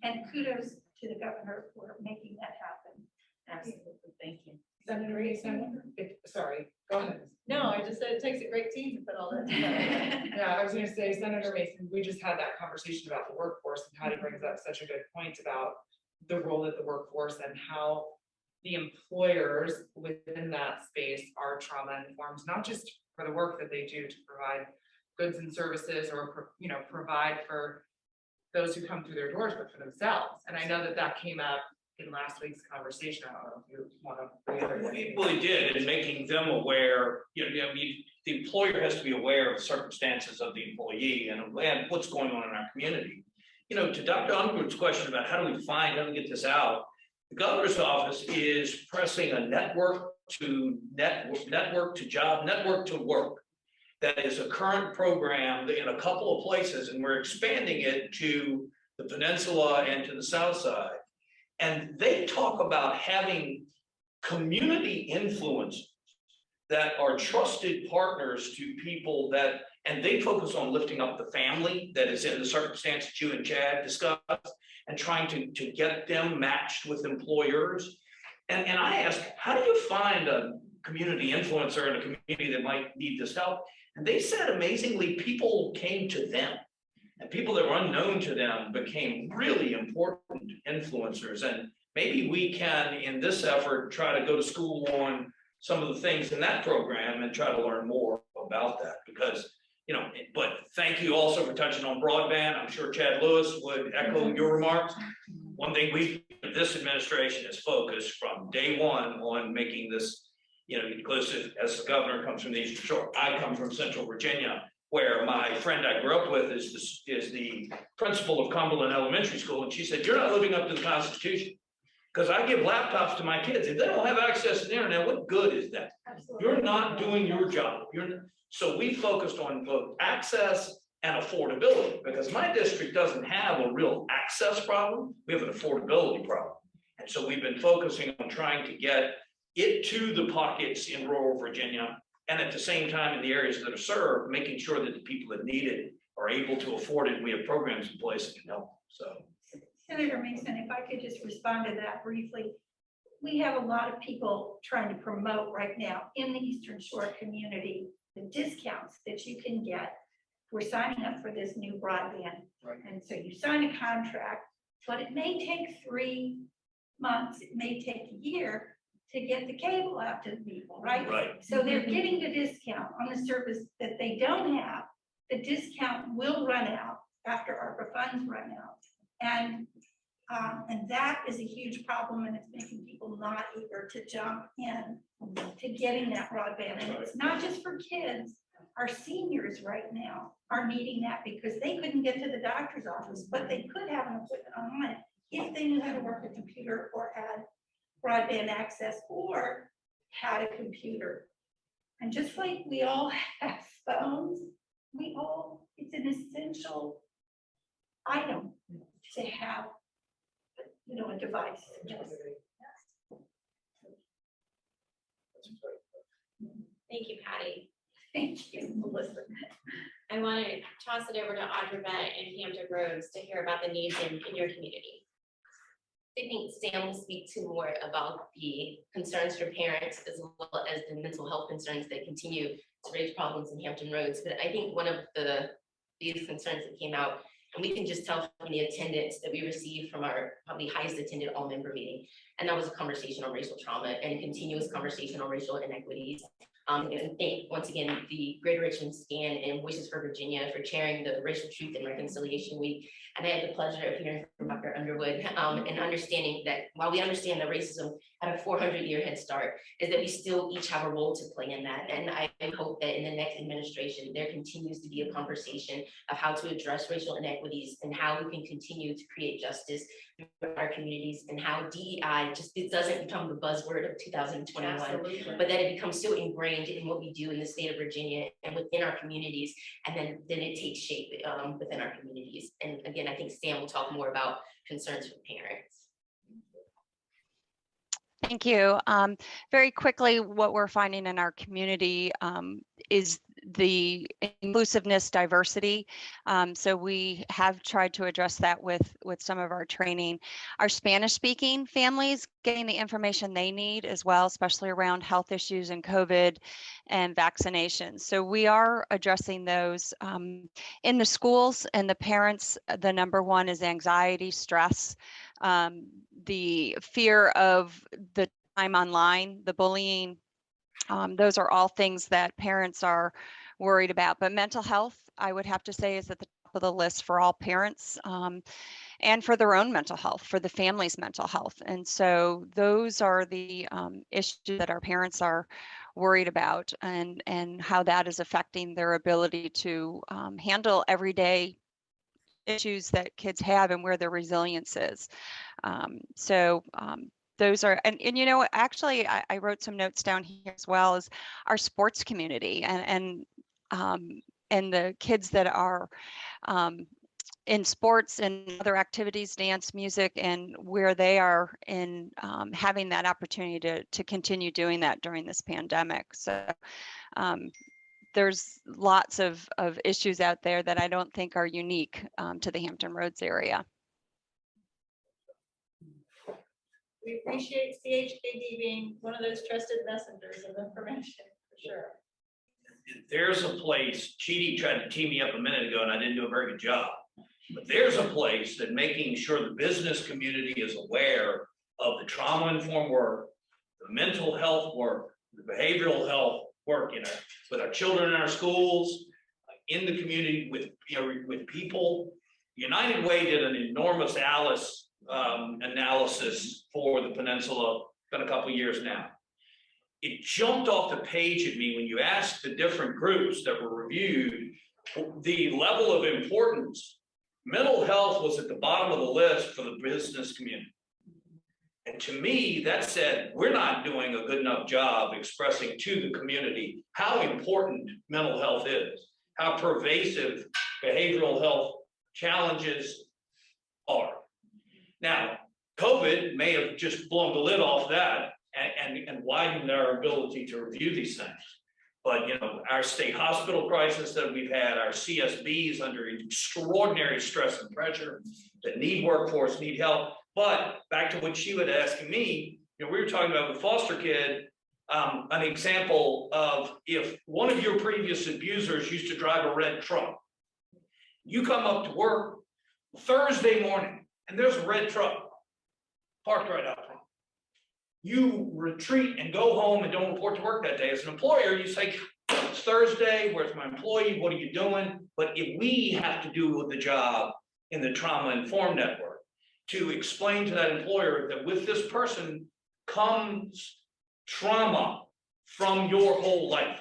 And kudos to the governor for making that happen. Absolutely, thank you. Senator Mason, sorry, go ahead. No, I just said it takes a great team to put all that together. Yeah, I was gonna say, Senator Mason, we just had that conversation about the workforce, and Patty brings up such a good point about the role of the workforce and how the employers within that space are trauma informed, not just for the work that they do to provide goods and services, or, you know, provide for those who come through their doors, but for themselves. And I know that came up in last week's conversation. I don't know if you want to reiterate. Well, it did, and making them aware, you know, I mean, the employer has to be aware of the circumstances of the employee and what's going on in our community. You know, to Dr. Underwood's question about how do we get this out, the governor's office is pressing a network to network to job, network to work. That is a current program in a couple of places, and we're expanding it to the peninsula and to the south side. And they talk about having community influencers that are trusted partners to people that, and they focus on lifting up the family that is in the circumstance that you and Chad discussed, and trying to get them matched with employers. And I asked, how do you find a community influencer in a community that might need this help? And they said, amazingly, people came to them, and people that were unknown to them became really important influencers. And maybe we can, in this effort, try to go to school on some of the things in that program and try to learn more about that. Because, you know, but thank you also for touching on broadband. I'm sure Chad Lewis would echo your remarks. One thing this administration is focused from day one on making this, you know, inclusive. As the governor comes from the Eastern Shore, I come from Central Virginia, where my friend I grew up with is the principal of Cumberland Elementary School, and she said, "You're not living up to the Constitution, because I give laptops to my kids. If they don't have access to the internet, what good is that? Absolutely. You're not doing your job." So we focused on both access and affordability, because my district doesn't have a real access problem. We have an affordability problem. And so we've been focusing on trying to get it to the pockets in rural Virginia, and at the same time in the areas that are served, making sure that the people that need it are able to afford it. We have programs in place that can help. So, Senator Mason, if I could just respond to that briefly. We have a lot of people trying to promote right now in the Eastern Shore community the discounts that you can get for signing up for this new broadband. Right. And so you sign a contract, but it may take 3 months, it may take a year to get the cable out to the people, right? right. So they're getting the discount on the service that they don't have. The discount will run out after ARPA funds run out. And that is a huge problem, and it's making people not eager to jump in to getting that broadband. And it's not just for kids. Our seniors right now are needing that because they couldn't get to the doctor's office, but they could have an appointment online if they knew how to work a computer or had broadband access or had a computer. And just like we all have phones, it's an essential item to have, you know, a device. Yes. Thank you, Patty. Thank you, Melissa. I want to toss it over to Audrey and Hampton Roads to hear about the needs in your community. I think Sam will speak to more about the concerns for parents as well as the mental health concerns that continue to raise problems in Hampton Roads. But I think one of the biggest concerns that came out, and we can just tell from the attendance that we received from our probably highest attended all-member meeting, and that was a conversation on racial trauma and continuous conversation on racial inequities. And thank once again the Greater Richmond SCAN and Voices for Virginia for chairing the Racial Truth and Reconciliation Week. And I had the pleasure of hearing from Dr. Underwood and understanding that while we understand that racism had a 400-year head start, is that we still each have a role to play in that. And I hope that in the next administration, there continues to be a conversation of how to address racial inequities and how we can continue to create justice in our communities, and how DEI it doesn't become the buzzword of 2021. Absolutely. But that it becomes so ingrained in what we do in the state of Virginia and within our communities, and then it takes shape within our communities. And again, I think Sam will talk more about concerns for parents. Thank you. Very quickly, what we're finding in our community is the inclusiveness, diversity. So we have tried to address that with some of our training. Our Spanish-speaking families getting the information they need as well, especially around health issues and COVID and vaccinations. So we are addressing those in the schools, and the parents. The number one is anxiety, stress, the fear of the time online, the bullying. Those are all things that parents are worried about. But mental health, I would have to say, is at the top of the list for all parents, and for their own mental health, for the family's mental health. And so those are the issues that our parents are worried about, and how that is affecting their ability to handle everyday issues that kids have and where their resilience is. those are, and you know, actually, I wrote some notes down here as well as our sports community and the kids that are in sports and other activities, dance, music, and where they are in having that opportunity to continue doing that during this pandemic. So there's lots of issues out there that I don't think are unique to the Hampton Roads area. We appreciate CHKD being one of those trusted messengers of information, for sure. There's a place, Chidi tried to tee me up a minute ago and I didn't do a very good job. But there's a place that making sure the business community is aware of the trauma-informed work, the mental health work, the behavioral health work, with our children in our schools, in the community with people. United Way did an enormous analysis for the peninsula, been a couple years now. It jumped off the page at me when you asked the different groups that were reviewed, the level of importance. Mental health was at the bottom of the list for the business community. And to me, that said, we're not doing a good enough job expressing to the community how important mental health is, how pervasive behavioral health challenges are. Now, COVID may have just blown the lid off that and widened our ability to review these things. But our state hospital crisis that we've had, our CSBs under extraordinary stress and pressure that need workforce, need help. But back to what she was asking me, we were talking about with foster kid, an example of if one of your previous abusers used to drive a red truck, you come up to work Thursday morning and there's a red truck parked right out front. You retreat and go home and don't report to work that day. As an employer, you say, it's Thursday, where's my employee? What are you doing? But if we have to do the job in the trauma-informed network to explain to that employer that with this person comes trauma from your whole life.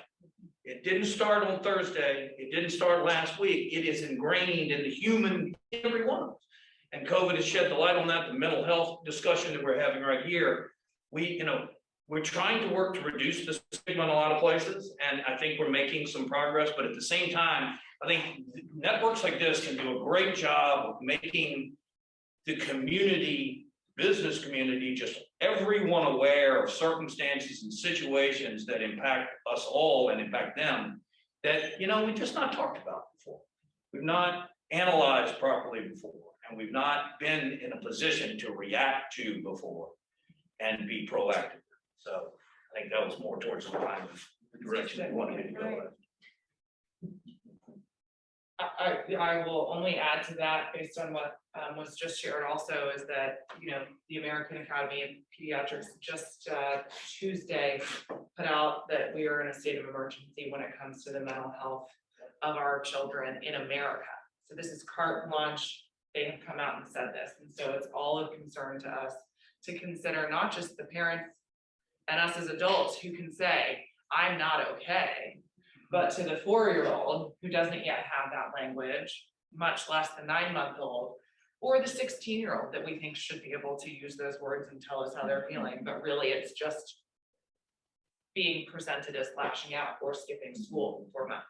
It didn't start on Thursday. It didn't start last week. It is ingrained in the human, every one of us. And COVID has shed the light on that, the mental health discussion that we're having right here. We're trying to work to reduce the stigma in a lot of places, and I think we're making some progress, but at the same time, I think networks like this can do a great job of making the community, business community, just everyone aware of circumstances and situations that impact us all and impact them that, we've just not talked about before. We've not analyzed properly before, and we've not been in a position to react to before and be proactive. So I think that was more towards the line of the direction I wanted to go. I will only add to that based on what was just shared also is that, the American Academy of Pediatrics just Tuesday put out that we are in a state of emergency when it comes to the mental health of our children in America. So this is carte blanche. They have come out and said this. And so it's all of concern to us to consider not just the parents and us as adults who can say, I'm not okay, but to the 4-year-old who doesn't yet have that language, much less the 9-month-old, or the 16-year-old that we think should be able to use those words and tell us how they're feeling, but really it's just being presented as lashing out or skipping school for months,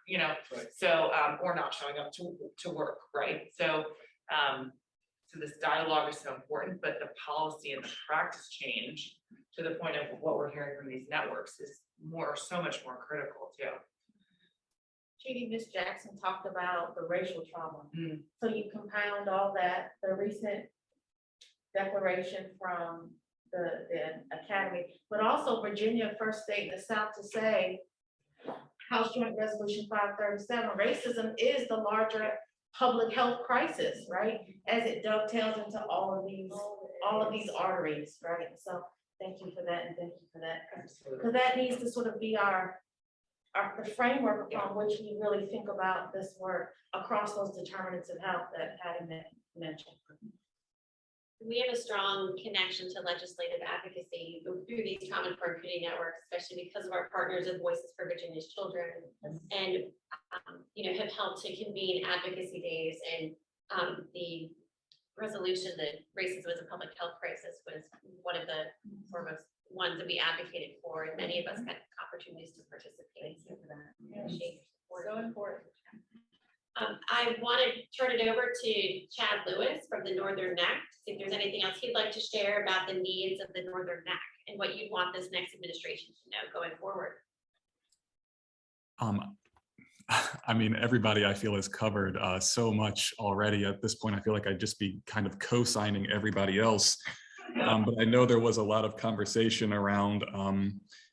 Right. So, or not showing up to work, right? So this dialogue is so important, but the policy and the practice change to the point of what we're hearing from these networks is so much more critical too. Chidi, Ms. Jackson talked about the racial trauma. So you compound all that, the recent declaration from the academy, but also Virginia, first state in the South to say, House Joint Resolution 537, racism is the larger public health crisis, right? As it dovetails into all of these arteries, right? So thank you for that, and thank you for that. Because that needs to sort of be the framework upon which we really think about this work across those determinants of health that Patty mentioned. We have a strong connection to legislative advocacy through these trauma-informed community networks, especially because of our partners at Voices for Virginia's Children, and have helped to convene advocacy days and the resolution that racism as a public health crisis was one of the foremost ones that we advocated for, and many of us had opportunities to participate. So for that, appreciate your support. So important. I want to turn it over to Chad Lewis from the Northern Neck to see if there's anything else he'd like to share about the needs of the Northern Neck and what you'd want this next administration to know going forward. I mean, everybody I feel has covered so much already. At this point, I feel like I'd just be kind of co-signing everybody else. But I know there was a lot of conversation around,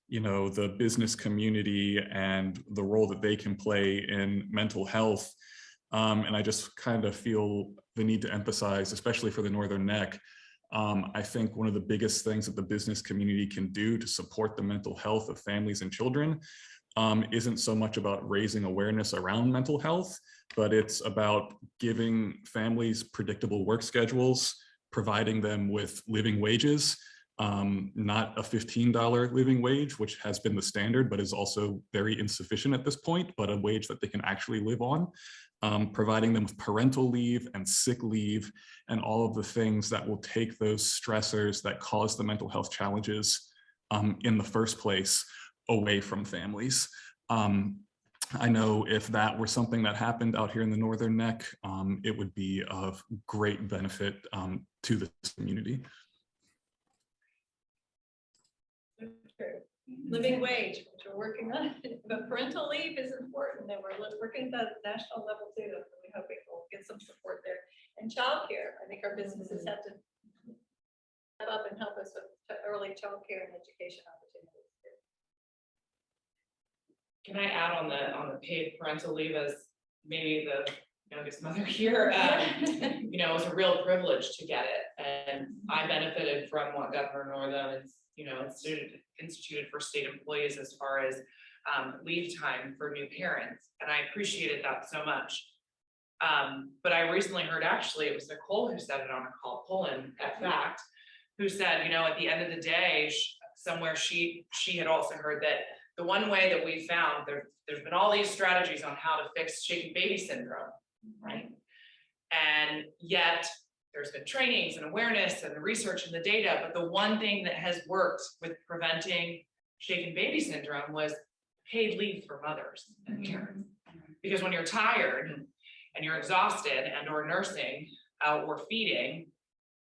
you know, the business community and the role that they can play in mental health. And I just kind of feel the need to emphasize, especially for the Northern Neck, I think one of the biggest things that the business community can do to support the mental health of families and children isn't so much about raising awareness around mental health, but it's about giving families predictable work schedules, providing them with living wages, not a $15 living wage, which has been the standard, but is also very insufficient at this point, but a wage that they can actually live on. Providing them with parental leave and sick leave and all of the things that will take those stressors that cause the mental health challenges in the first place away from families. I know if that were something that happened out here in the Northern Neck, it would be of great benefit to the community. Living wage, which we're working on, but parental leave is important, and we're working at the national level too. So we hope we'll get some support there. And childcare, I think our businesses have to step up and help us with early childcare and education opportunities. Can I add on the paid parental leave as maybe the youngest mother here? You know, it was a real privilege to get it, and I benefited from what Governor Northam is, you know, instituted for state employees as far as leave time for new parents, and I appreciated that so much. But I recently heard, actually, it was Nicole who said it on a call, Pullen at Fact, who said, you know, at the end of the day, somewhere she had also heard that the one way that we found there's been all these strategies on how to fix shaken baby syndrome, right? And yet there's been trainings and awareness and the research and the data, but the one thing that has worked with preventing shaken baby syndrome was paid leave for mothers and parents. Because when you're tired and you're exhausted and or nursing or feeding,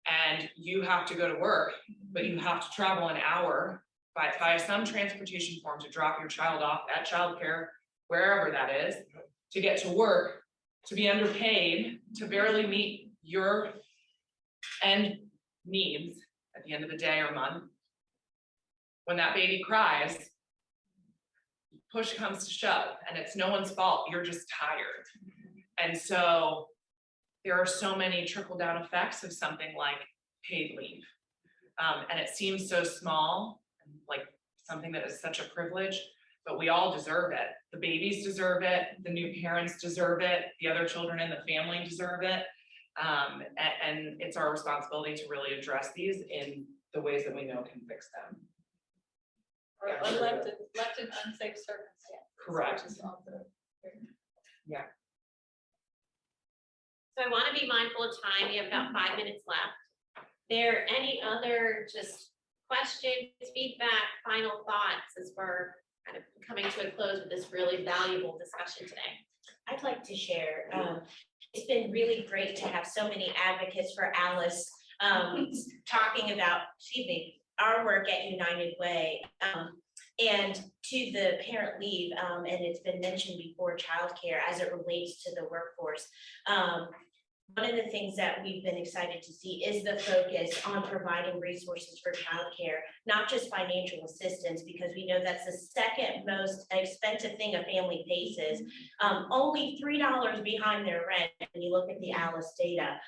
and you have to go to work, but you have to travel an hour by some transportation form to drop your child off at childcare, wherever that is, to get to work, to be underpaid, to barely meet your end needs at the end of the day or month. When that baby cries, push comes to shove, and it's no one's fault, you're just tired. And so there are so many trickle-down effects of something like paid leave. And it seems so small, like something that is such a privilege, but we all deserve it. The babies deserve it, the new parents deserve it, the other children in the family deserve it. And it's our responsibility to really address these in the ways that we know can fix them. Or left in unsafe circumstances. Correct. Which is also Yeah. So I want to be mindful of time. We have about 5 minutes left. There any other just questions, feedback, final thoughts as we're kind of coming to a close with this really valuable discussion today? I'd like to share. It's been really great to have so many advocates for Alice talking about, our work at United Way. And to the parent leave, and it's been mentioned before, childcare as it relates to the workforce. One of the things that we've been excited to see is the focus on providing resources for childcare, not just financial assistance, because we know that's the second most expensive thing a family faces. Only $3 behind their rent when you look at the Alice data.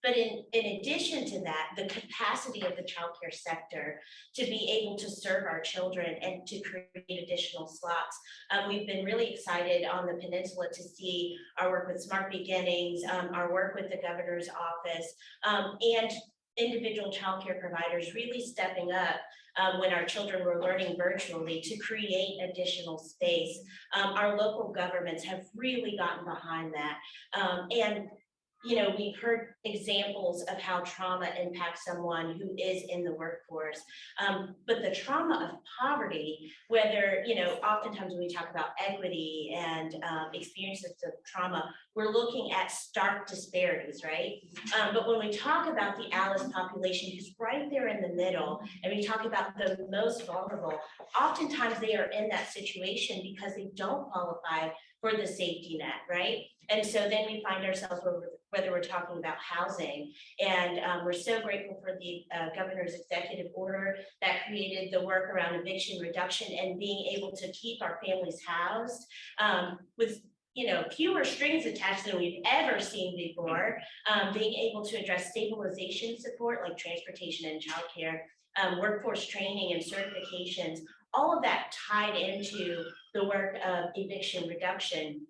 But in addition to that, the capacity of the childcare sector to be able to serve our children and to create additional slots. We've been really excited on the peninsula to see our work with Smart Beginnings, our work with the governor's office, and individual childcare providers really stepping up when our children were learning virtually to create additional space. Our local governments have really gotten behind that. And we've heard examples of how trauma impacts someone who is in the workforce. But the trauma of poverty, whether, oftentimes when we talk about equity and experiences of trauma, we're looking at stark disparities, right? But when we talk about the ALICE population, who's right there in the middle, and we talk about the most vulnerable, oftentimes they are in that situation because they don't qualify for the safety net, right? And so then we find ourselves whether we're talking about housing, and we're so grateful for the governor's executive order that created the work around eviction reduction and being able to keep our families housed with fewer strings attached than we've ever seen before, being able to address stabilization support like transportation and childcare, workforce training and certifications, all of that tied into the work of eviction reduction.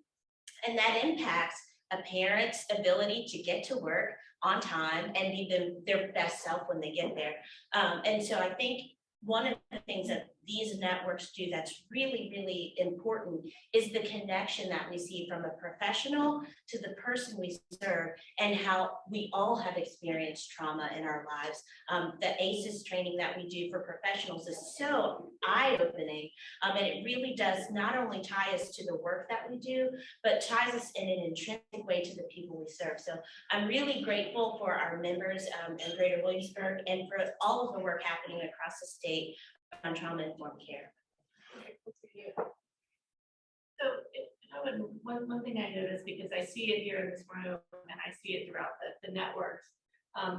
And that impacts a parent's ability to get to work on time and be their best self when they get there. And so I think one of the things that these networks do that's really, really important is the connection that we see from a professional to the person we serve, and how we all have experienced trauma in our lives. The ACEs training that we do for professionals is so eye-opening, and it really does not only tie us to the work that we do, but ties us in an intrinsic way to the people we serve. So I'm really grateful for our members in Greater Williamsburg and for all of the work happening across the state on trauma-informed care. So one thing I noticed, because I see it here in this room and I see it throughout the networks,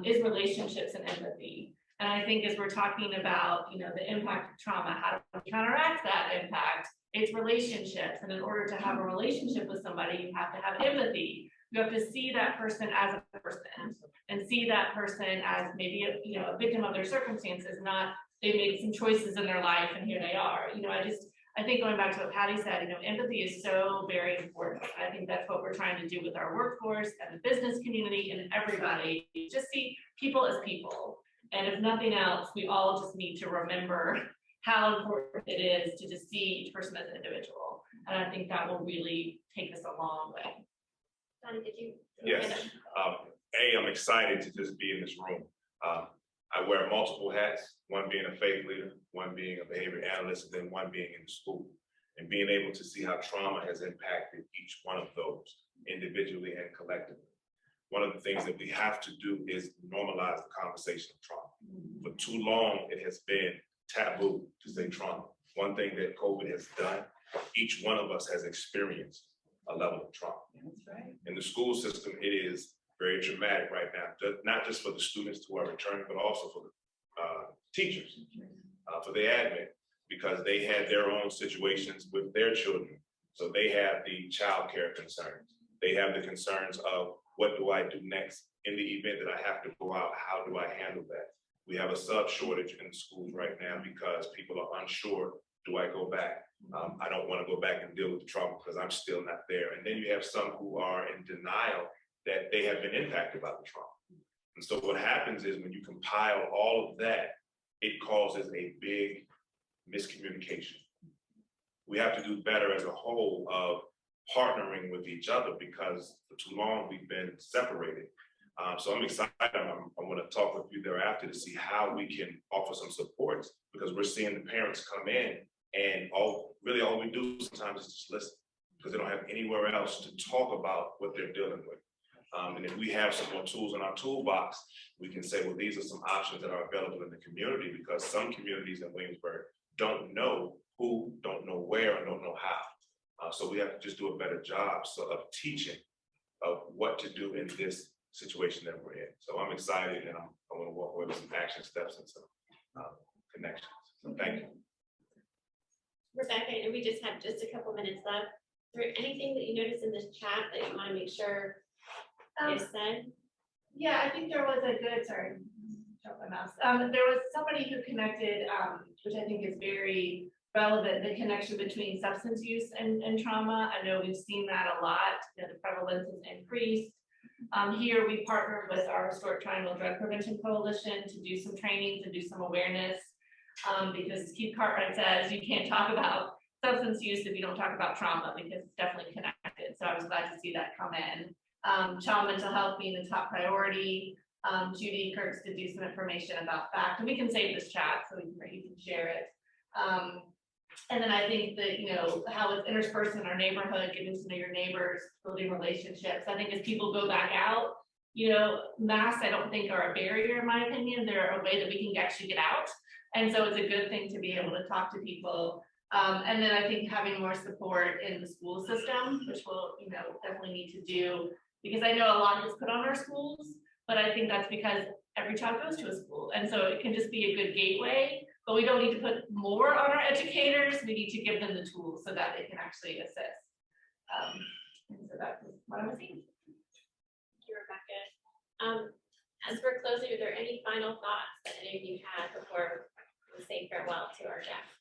is relationships and empathy. And I think as we're talking about, the impact of trauma, how do we counteract that impact? It's relationships. And in order to have a relationship with somebody, you have to have empathy. You have to see that person as a person and see that person as maybe a victim of their circumstances, not they made some choices in their life and here they are. I think going back to what Patty said, empathy is so very important. I think that's what we're trying to do with our workforce and the business community and everybody. Just see people as people. And if nothing else, we all just need to remember how important it is to just see each person as an individual. And I think that will really take us a long way. Donnie, did you? Yes. I'm excited to just be in this room. I wear multiple hats, one being a faith leader, one being a behavior analyst, and then one being in the school. And being able to see how trauma has impacted each one of those individually and collectively. One of the things that we have to do is normalize the conversation of trauma. For too long, it has been taboo to say trauma. One thing that COVID has done, each one of us has experienced a level of trauma. That's right. In the school system, it is very traumatic right now, not just for the students who are returning, but also for the teachers, for the admin, because they had their own situations with their children. So they have the childcare concerns. They have the concerns of what do I do next in the event that I have to go out? How do I handle that? We have a sub shortage in the schools right now because people are unsure. Do I go back? I don't want to go back and deal with the trauma because I'm still not there. And then you have some who are in denial that they have been impacted by the trauma. And so what happens is when you compile all of that, it causes a big miscommunication. We have to do better as a whole of partnering with each other because for too long we've been separated. So I'm excited. I want to talk with you thereafter to see how we can offer some supports, because we're seeing the parents come in and all we do sometimes is just listen, because they don't have anywhere else to talk about what they're dealing with. And if we have some more tools in our toolbox, we can say, well, these are some options that are available in the community, because some communities in Williamsburg don't know who, don't know where, and don't know how. So we have to just do a better job of teaching of what to do in this situation that we're in. So I'm excited, and I want to walk away with some action steps and some connections. So thank you. Rebecca, and we just have just a couple minutes left. Is there anything that you noticed in this chat that you want to make sure is said? Yeah, I think there was a good, sorry, drop my mouse. There was somebody who connected, which I think is very relevant, the connection between substance use and trauma. I know we've seen that a lot, the prevalence has increased. Here we partnered with our Historic Triangle Drug Prevention Coalition to do some trainings and do some awareness, because Keith Cartwright says you can't talk about substance use if you don't talk about trauma, because it's definitely connected. So I was glad to see that come in. child mental health being the top priority. Judy Kurtz did do some information about that, and we can save this chat so you can share it. And then I think that, you know, how it's interspersed in our neighborhood, getting to know your neighbors, building relationships. I think as people go back out, you know, masks I don't think are a barrier in my opinion. They're a way that we can actually get out. And so it's a good thing to be able to talk to people. And then I think having more support in the school system, which we'll, you know, definitely need to do, because I know a lot is put on our schools, but I think that's because every child goes to a school. And so it can just be a good gateway, but we don't need to put more on our educators. We need to give them the tools so that they can actually assist. And so that's what I was saying. Thank you, Rebecca. As we're closing, are there any final thoughts that any of you had before we say farewell to our guests?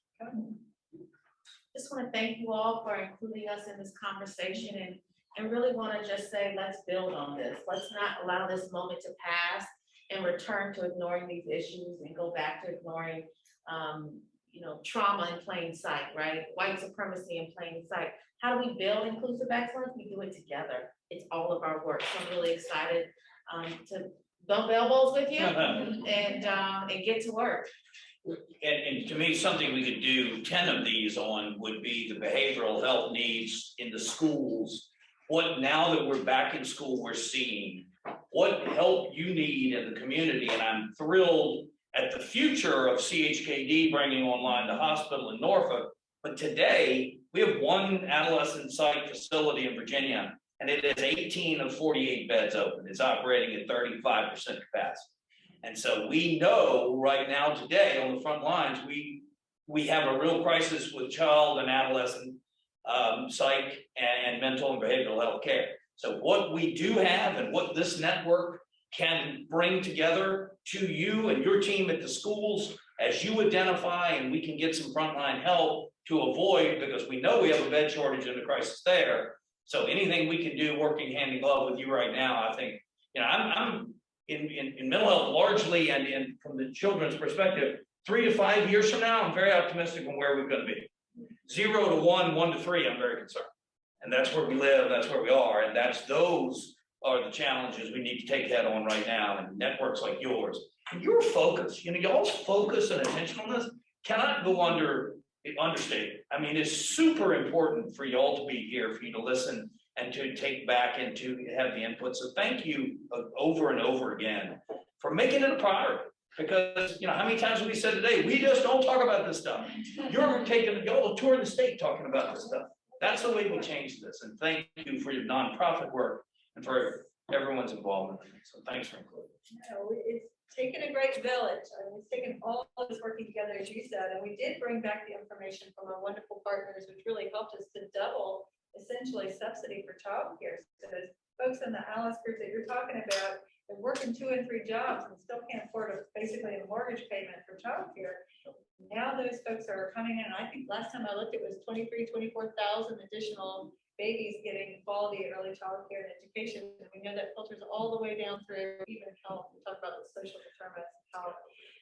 Just want to thank you all for including us in this conversation and really want to just say, let's build on this. Let's not allow this moment to pass and return to ignoring these issues and go back to ignoring, you know, trauma in plain sight, right? White supremacy in plain sight. How do we build inclusive excellence? We do it together. It's all of our work. So I'm really excited to bump elbows with you and get to work. And to me, something we could do 10 of these on would be the behavioral health needs in the schools. What, now that we're back in school, we're seeing what help you need in the community. And I'm thrilled at the future of CHKD bringing online the hospital in Norfolk. But today we have one adolescent psych facility in Virginia, and it has 18 of 48 beds open. It's operating at 35% capacity. And so we know right now today on the front lines, we have a real crisis with child and adolescent psych and mental and behavioral health care. So what we do have and what this network can bring together to you and your team at the schools as you identify, and we can get some frontline help to avoid, because we know we have a bed shortage and a crisis there. So anything we can do working hand in glove with you right now, I think, you know, I'm in mental health largely, and from the children's perspective, 3 to 5 years from now, I'm very optimistic on where we're going to be. 0 to 1, 1 to 3, I'm very concerned. And that's where we live, that's where we are, and those are the challenges we need to take head on right now. And networks like yours, and your focus, you know, y'all's focus and attention on this cannot go understated. I mean, it's super important for y'all to be here, for you to listen and to take back and to have the input. So thank you over and over again for making it a priority. Because, you know, how many times have we said today, we just don't talk about this stuff. You're taking, y'all touring the state talking about this stuff. That's the way we change this. And thank you for your nonprofit work and for everyone's involvement. So thanks for including. No, it's taken a great village. I mean, it's taken all of us working together, as you said, and we did bring back the information from our wonderful partners, which really helped us to double essentially subsidy for childcare. So those folks in the ALICE group that you're talking about, they're working 2 and 3 jobs and still can't afford basically a mortgage payment for childcare. Now those folks are coming in. I think last time I looked, it was 24,000 additional babies getting quality early childcare and education. And we know that filters all the way down through even health. We talk about the social determinants of health.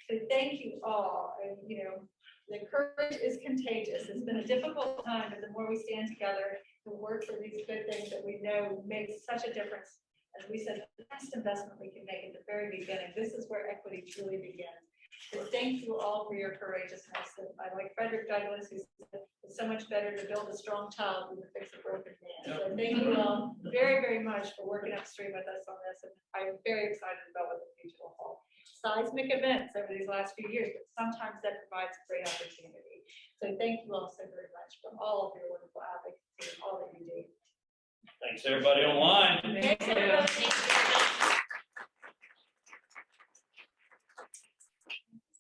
So thank you all. And you know, the courage is contagious. It's been a difficult time, but the more we stand together to work for these good things that we know makes such a difference. As we said, the best investment we can make at the very beginning. This is where equity truly begins. So thank you all for your courageousness. And I like Frederick Douglass, who said it's so much better to build a strong child than to fix a broken man. So thank you all very, very much for working upstream with us on this. And I'm very excited about what the future will hold. Seismic events over these last few years, but sometimes that provides a great opportunity. So thank you all so very much for all of your wonderful advocacy and all that you do. Thanks everybody online. Thanks, everybody. Thank you very much.